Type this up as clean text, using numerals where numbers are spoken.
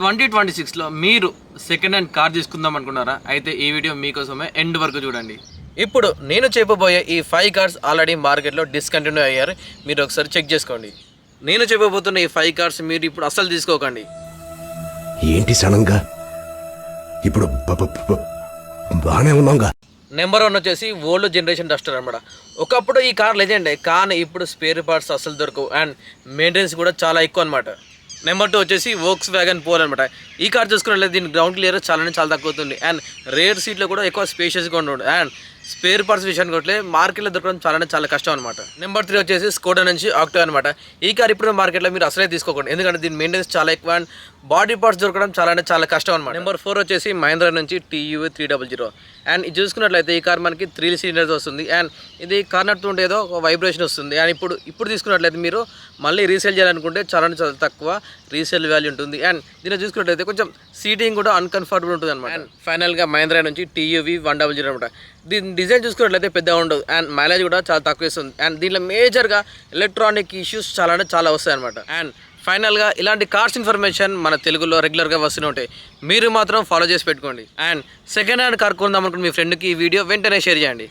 2026లో మీరు second hand car తీసుకుందాం అనుకున్నారా? అయితే ఈ వీడియో మీకోసమే ఎండ్ వరకు చూడండి. ఇప్పుడు నేను చెప్పబోయే ఈ 5 కార్స్ ఆల్రెడీ మార్కెట్లో డిస్కంటిన్యూ అయ్యారు. మీరు ఒకసారి చెక్ చేసుకోండి. నేను చెప్పబోతున్న ఈ 5 కార్స్ మీరు ఇప్పుడు అస్సలు తీసుకోకండి. ఏంటి సడన్గా ఇప్పుడు బాగానే ఉన్నాంగా. నెంబర్ 1 వచ్చేసి ఓల్డ్ జనరేషన్ డస్టర్ అనమాట. ఒకప్పుడు ఈ కార్ లెజెండే, కానీ ఇప్పుడు స్పేర్ పార్ట్స్ అసలు దొరకవు అండ్ మెయింటెనెన్స్ కూడా చాలా ఎక్కువ అనమాట. నెంబర్ 2 వచ్చేసి వోక్స్ వ్యాగన్ పోల్ అనమాట. ఈ కార్ చూసుకున్నట్లయితే దీని గ్రౌండ్ క్లియర్ చాలా తక్కువ అవుతుంది అండ్ రేర్ సీట్లో కూడా ఎక్కువ స్పేషియస్గా ఉంటుంది అండ్ స్పేర్ పార్ట్స్ విషయానికి కొట్లే మార్కెట్లో దొరకడం చాలా కష్టం అనమాట. నెంబర్ 3 వచ్చేసి స్కోడా నుంచి ఆక్టివా అనమాట. ఈ కార్ ఇప్పుడు మార్కెట్లో మీరు అసలే తీసుకోకండి, ఎందుకంటే దీని మెయింటెనెన్స్ చాలా ఎక్కువ అండ్ బాడీ పార్ట్స్ దొరకడం చాలా కష్టం అనమాట. నెంబర్ 4 వచ్చేసి మహీంద్రా నుంచి TUV 300 అండ్ ఇది చూసుకున్నట్లయితే ఈ కార్ మనకి 3 సిలిండర్స్ వస్తుంది అండ్ ఇది కార్ నడుతుంటే ఏదో ఒక వైబ్రేషన్ వస్తుంది అండ్ ఇప్పుడు తీసుకున్నట్లయితే మీరు మళ్ళీ రీసేల్ చేయాలనుకుంటే చాలా తక్కువ రీసేల్ వాల్యూ ఉంటుంది అండ్ దీన్ని చూసుకున్నట్లయితే కొంచెం సీటింగ్ కూడా అన్కంఫర్టబుల్ ఉంటుంది అనమాట. అండ్ ఫైనల్గా మహీంద్రా నుంచి TUV 100 అనమాట. దీని డిజైన్ చూసుకున్నట్లయితే పెద్దగా ఉండదు అండ్ మైలేజ్ కూడా చాలా తక్కువ ఇస్తుంది అండ్ దీనిలో మేజర్గా ఎలక్ట్రానిక్ ఇష్యూస్ చాలా వస్తాయి అనమాట. అండ్ ఫైనల్గా ఇలాంటి కార్స్ ఇన్ఫర్మేషన్ మన తెలుగులో రెగ్యులర్గా వస్తూనే ఉంటాయి, మీరు మాత్రం ఫాలో చేసి పెట్టుకోండి. అండ్ సెకండ్ హ్యాండ్ కార్ కొందాం అనుకుంటే మీ ఫ్రెండ్కి ఈ వీడియో వెంటనే షేర్ చేయండి.